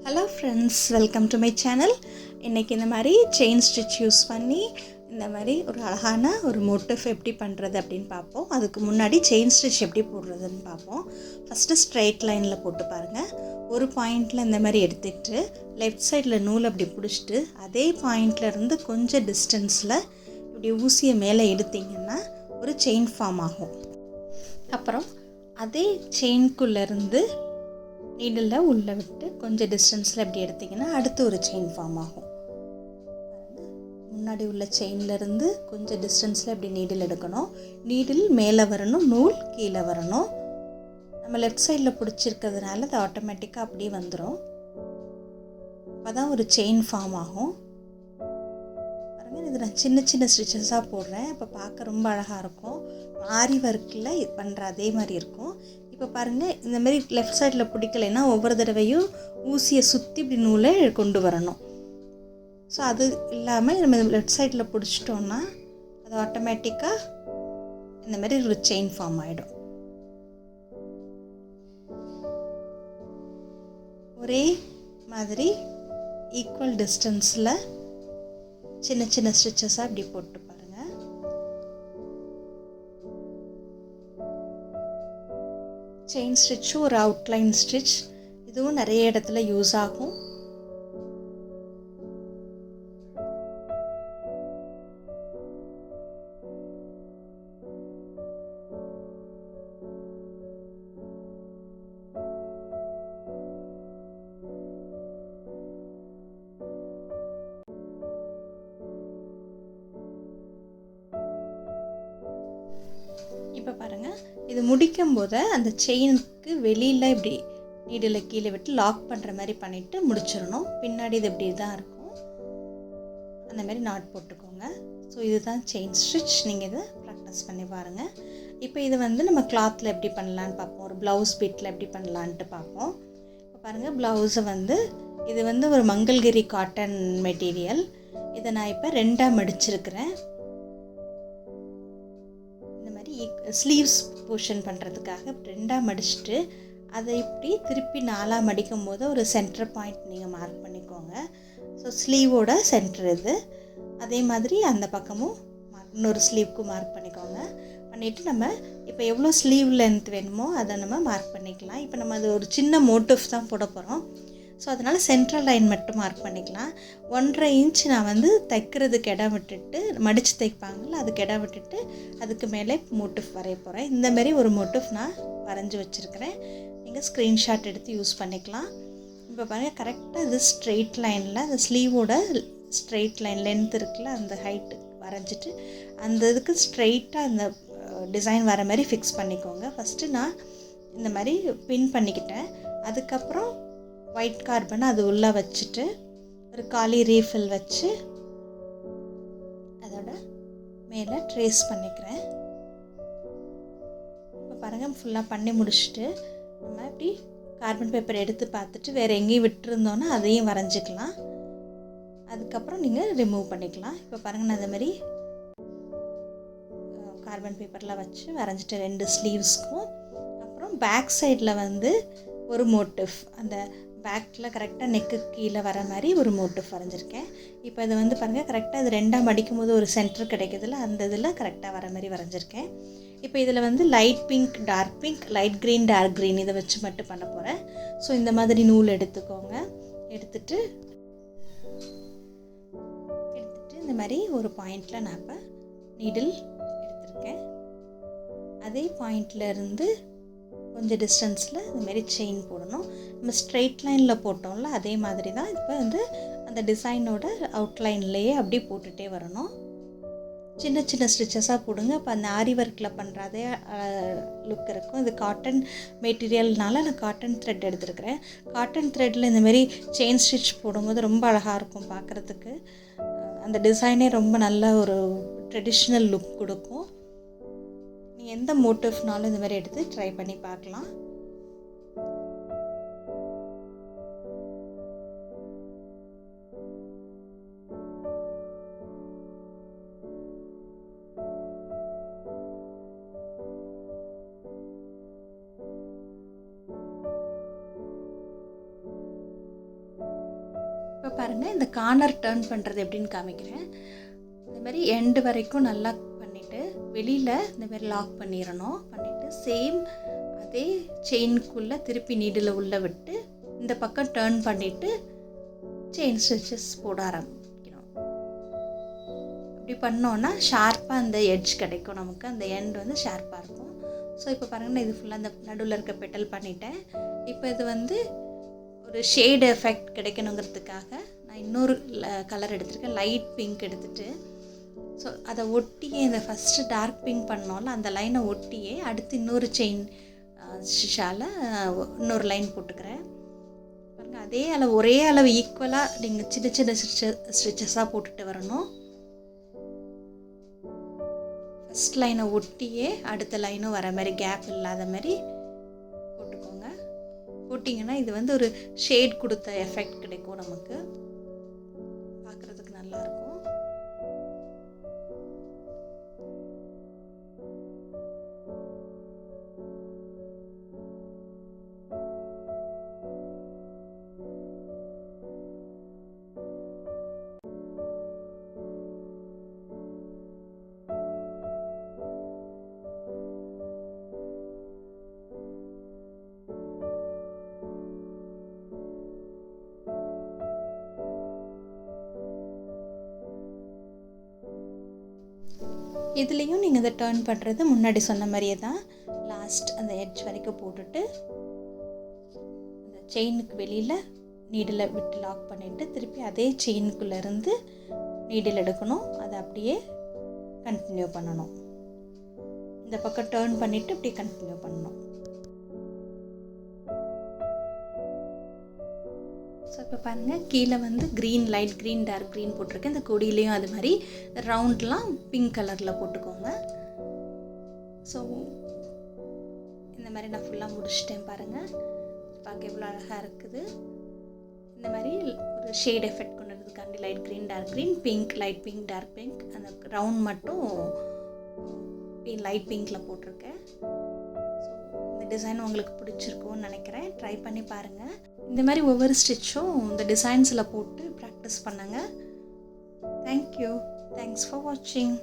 Hello friends, welcome to my channel. இன்றைக்கி இந்த மாதிரி செயின் ஸ்டிச் யூஸ் பண்ணி இந்த மாதிரி ஒரு அழகான ஒரு மோட்டிவ் எப்படி பண்ணுறது அப்படின்னு பார்ப்போம். அதுக்கு முன்னாடி செயின் ஸ்டிச் எப்படி போடுறதுன்னு பார்ப்போம். ஃபஸ்ட்டு ஸ்ட்ரெயிட் லைனில் போட்டு பாருங்கள். ஒரு பாயிண்டில் இந்த மாதிரி எடுத்துக்கிட்டு லெஃப்ட் சைடில் நூல் அப்படி பிடிச்சிட்டு அதே பாயிண்ட்லேருந்து கொஞ்சம் டிஸ்டன்ஸில் இப்படி ஊசியை மேலே எடுத்திங்கன்னா ஒரு செயின் ஃபார்ம் ஆகும். அப்புறம் அதே செயின்குள்ளேருந்து நீடில் உள்ளே விட்டு கொஞ்சம் டிஸ்டன்ஸில் இப்படி எடுத்திங்கன்னா அடுத்து ஒரு செயின் ஃபார்ம் ஆகும். முன்னாடி உள்ள செயின்லேருந்து கொஞ்சம் டிஸ்டன்ஸில் இப்படி நீடில் எடுக்கணும். நீடில் மேலே வரணும், நூல் கீழே வரணும். நம்ம லெஃப்ட் சைடில் பிடிச்சிருக்கிறதுனால அது ஆட்டோமேட்டிக்காக அப்படியே வந்துடும். அப்போ தான் ஒரு செயின் ஃபார்ம் ஆகும். பாருங்கள், இது நான் சின்ன சின்ன ஸ்டிச்சஸாக போடுறேன். இப்போ பார்க்க ரொம்ப அழகாக இருக்கும். ஆரி ஒர்க்கில் பண்ணுற அதே மாதிரி இருக்கும். இப்போ பாருங்கள், இந்தமாரி லெஃப்ட் சைடில் பிடிக்கலைன்னா ஒவ்வொரு தடவையும் ஊசியை சுற்றி இப்படி நூலை கொண்டு வரணும். ஸோ அது இல்லாமல் நம்ம லெஃப்ட் சைடில் பிடிச்சிட்டோன்னா அது ஆட்டோமேட்டிக்காக இந்தமாரி ஒரு செயின் ஃபார்ம் ஆகிடும். ஒரே மாதிரி ஈக்குவல் டிஸ்டன்ஸில் சின்ன சின்ன ஸ்டிச்சஸாக இப்படி போட்டு பாருங்கள். செயின் ஸ்டிச்சும் ஒரு அவுட்லைன் ஸ்டிச், இதுவும் நிறைய இடத்துல யூஸ் ஆகும். இப்போ பாருங்கள், இது முடிக்கும் போது அந்த செயினுக்கு வெளியில் இப்படி நீடில் கீழே விட்டு லாக் பண்ணுற மாதிரி பண்ணிவிட்டு முடிச்சிடணும். பின்னாடி இது இப்படி தான் இருக்கும். அந்த மாதிரி நாட் போட்டுக்கோங்க. ஸோ இதுதான் செயின் ஸ்டிச். நீங்கள் இதை ப்ராக்டிஸ் பண்ணி பாருங்கள். இப்போ இது நம்ம கிளாத்தில் எப்படி பண்ணலான்னு பார்ப்போம். ஒரு ப்ளவுஸ் பீட்டில் எப்படி பண்ணலான்ட்டு பார்ப்போம். இப்போ பாருங்கள், ப்ளவுஸை இது ஒரு மங்கள்கிரி காட்டன் மெட்டீரியல். இதை நான் இப்போ 2ஆக மடிச்சிருக்கிறேன். ஸ்லீவ்ஸ் போர்ஷன் பண்ணுறதுக்காக 2ஆக மடிச்சுட்டு அதை இப்படி திருப்பி 4ஆக மடிக்கும் போது ஒரு சென்டர் பாயிண்ட் நீங்கள் மார்க் பண்ணிக்கோங்க. ஸோ ஸ்லீவோட சென்டர் இது. அதே மாதிரி அந்த பக்கமும் இன்னொரு ஸ்லீவ்க்கும் மார்க் பண்ணிக்கோங்க. பண்ணிவிட்டு நம்ம இப்போ எவ்வளோ ஸ்லீவ் லென்த் வேணுமோ அதை நம்ம மார்க் பண்ணிக்கலாம். இப்போ நம்ம அது ஒரு சின்ன மோட்டிவ் தான் போட போகிறோம். ஸோ அதனால் சென்ட்ரல் லைன் மட்டும் மார்க் பண்ணிக்கலாம். 1.5 இன்ச் நான் தைக்கிறதுக்கு இடம் விட்டுட்டு, மடித்து தைப்பாங்கள்ல, அதுக்கு இடம் விட்டுட்டு அதுக்கு மேலே மோட்டிவ் வரைய போகிறேன். இந்தமாரி ஒரு மோட்டிவ் நான் வரைஞ்சி வச்சுருக்கிறேன். நீங்கள் ஸ்க்ரீன்ஷாட் எடுத்து யூஸ் பண்ணிக்கலாம். இப்போ பாருங்கள், கரெக்டாக இது ஸ்ட்ரெயிட் லைனில் அந்த ஸ்லீவோட ஸ்ட்ரெயிட் லைன் லென்த் இருக்குல்ல, அந்த ஹைட்டு வரைஞ்சிட்டு அந்த இதுக்கு ஸ்ட்ரெயிட்டாக அந்த டிசைன் வர மாதிரி ஃபிக்ஸ் பண்ணிக்கோங்க. ஃபஸ்ட்டு நான் இந்த மாதிரி பின் பண்ணிக்கிட்டேன். அதுக்கப்புறம் ஒயிட் கார்பனை அது உள்ளே வச்சுட்டு ஒரு காலி ரீஃபில் வச்சு அதோட மேலே ட்ரேஸ் பண்ணிக்கிறேன். இப்போ பாருங்கள், ஃபுல்லாக பண்ணி முடிச்சுட்டு நம்ம இப்படி கார்பன் பேப்பர் எடுத்து பார்த்துட்டு வேறு எங்கேயும் விட்டுருந்தோன்னா அதையும் வரைஞ்சிக்கலாம். அதுக்கப்புறம் நீங்கள் ரிமூவ் பண்ணிக்கலாம். இப்போ பாருங்கள், நான் இந்த மாதிரி கார்பன் பேப்பரில் வச்சு வரைஞ்சிட்டு 2 ஸ்லீவ்ஸ்க்கும். அப்புறம் பேக் சைடில் ஒரு மோட்டிவ், அந்த பேக்கில் கரெக்டாக நெக்கு கீழே வர மாதிரி ஒரு மோட்டிவ் வரைஞ்சிருக்கேன். இப்போ இது பாருங்கள், கரெக்டாக இது 2ஆக மடிக்கும் போது ஒரு சென்டர் கிடைக்குதுல்ல, அந்த இதில் கரெக்டாக வர மாதிரி வரைஞ்சிருக்கேன். இப்போ இதில் light pink, dark pink, light green, dark green இதை வச்சு மட்டும் பண்ண போகிறேன். ஸோ இந்த மாதிரி நூல் எடுத்துக்கோங்க. எடுத்துட்டு இந்த மாதிரி ஒரு பாயிண்டில் நான் இப்போ நீடில் எடுத்திருக்கேன். அதே பாயிண்ட்லேருந்து கொஞ்சம் டிஸ்டன்ஸில் இந்தமாரி செயின் போடணும். நம்ம ஸ்ட்ரெயிட் லைனில் போட்டோம்ல, அதே மாதிரி தான் இப்போ அந்த டிசைனோட அவுட்லைன்லேயே அப்படியே போட்டுகிட்டே வரணும். சின்ன சின்ன ஸ்டிச்சஸாக போடுங்க. இப்போ அந்த ஆரி ஒர்க்கில் பண்ணுற அதே லுக் இருக்கும். இது காட்டன் மெட்டீரியல்னால நான் காட்டன் த்ரெட் எடுத்துருக்கிறேன். காட்டன் த்ரெட்டில் இந்தமாரி செயின் ஸ்டிச் போடும்போது ரொம்ப அழகாக இருக்கும் பார்க்குறதுக்கு. அந்த டிசைனே ரொம்ப நல்ல ஒரு ட்ரெடிஷ்னல் லுக் கொடுக்கும். நீங்கள் எந்த மோட்டிவ்னாலும் இந்த மாதிரி எடுத்து ட்ரை பண்ணி பார்க்கலாம். இப்போ பாருங்கள், இந்த கார்னர் டர்ன் பண்ணுறது எப்படின்னு காமிக்கிறேன். இந்த மாதிரி எண்டு வரைக்கும் நல்லா பண்ணிவிட்டு வெளியில் இந்த மாதிரி லாக் பண்ணிடணும். பண்ணிவிட்டு சேம் அதே செயினுக்குள்ளே திருப்பி நீடில் உள்ளே விட்டு இந்த பக்கம் டர்ன் பண்ணிவிட்டு செயின் ஸ்டிச்சஸ் போட ஆரம்பிக்கணும். இப்படி பண்ணோன்னா ஷார்ப்பாக அந்த எட்ஜ் கிடைக்கும் நமக்கு. அந்த எண்ட் வந்து ஷார்ப்பாக இருக்கும். ஸோ இப்போ பாருங்கன்னா, இது ஃபுல்லாக அந்த நடுவில் இருக்க பெட்டல் பண்ணிட்டேன். இப்போ இது வந்து ஒரு ஷேடு எஃபெக்ட் கிடைக்கணுங்கிறதுக்காக நான் இன்னொரு கலர் எடுத்திருக்கேன். லைட் பிங்க் எடுத்துகிட்டு ஸோ அதை ஒட்டியே இந்த ஃபஸ்ட்டு டார்க் பிங்க் பண்ணோம்ல அந்த லைனை ஒட்டியே அடுத்து இன்னொரு செயின் ஷால இன்னொரு லைன் போட்டுக்கிறேன். பாருங்கள், அதே அளவு ஒரே அளவு ஈக்குவலாக நீங்கள் சின்ன சின்ன ஸ்டிச்சஸாக போட்டுட்டு வரணும். ஃபஸ்ட் லைனை ஒட்டியே அடுத்த லைனும் வர மாதிரி கேப் இல்லாத மாதிரி போட்டுக்கோங்க. போட்டிங்கன்னா இது வந்து ஒரு ஷேட் கொடுத்த எஃபெக்ட் கிடைக்கும், நமக்கு பார்க்குறதுக்கு நல்லாயிருக்கும். இதுலேயும் நீங்கள் இதை டர்ன் பண்ணுறது முன்னாடி சொன்ன மாதிரியே தான். லாஸ்ட் அந்த எட்ஜ் வரைக்கும் போட்டுட்டு அந்த செயினுக்கு வெளியில் நீடில் விட்டு லாக் பண்ணிவிட்டு திருப்பி அதே செயினுக்குள்ளேருந்து நீடில் எடுக்கணும். அதை அப்படியே கண்டினியூ பண்ணணும். இந்த பக்கம் டர்ன் பண்ணிவிட்டு அப்படியே கண்டினியூ பண்ணணும். ஸோ இப்போ பாருங்கள், கீழே வந்து green, light green, dark green போட்டிருக்கேன். இந்த கொடியிலையும் அது மாதிரி ரவுண்ட்லாம் பிங்க் கலரில் போட்டுக்கோங்க. ஸோ இந்த மாதிரி நான் ஃபுல்லாக முடிச்சிட்டேன். பாருங்கள், பார்க்க எவ்வளோ அழகாக இருக்குது. இந்த மாதிரி ஒரு ஷேட் எஃபெக்ட் கொண்டு வரதுக்காண்டி light green, dark green, pink, light pink, dark pink, அந்த ரவுண்ட் மட்டும் லைட் பிங்க்கில் போட்டிருக்கேன். இந்த டிசைன் உங்களுக்கு பிடிச்சிருக்கும்னு நினைக்கிறேன். ட்ரை பண்ணி பாருங்கள். இந்த மாதிரி ஒவ்வொரு ஸ்டிச்சும் இந்த டிசைன்ஸில் போட்டு ப்ராக்டிஸ் பண்ணுங்கள். தேங்க்யூ. தேங்க்ஸ் ஃபார் வாட்சிங்.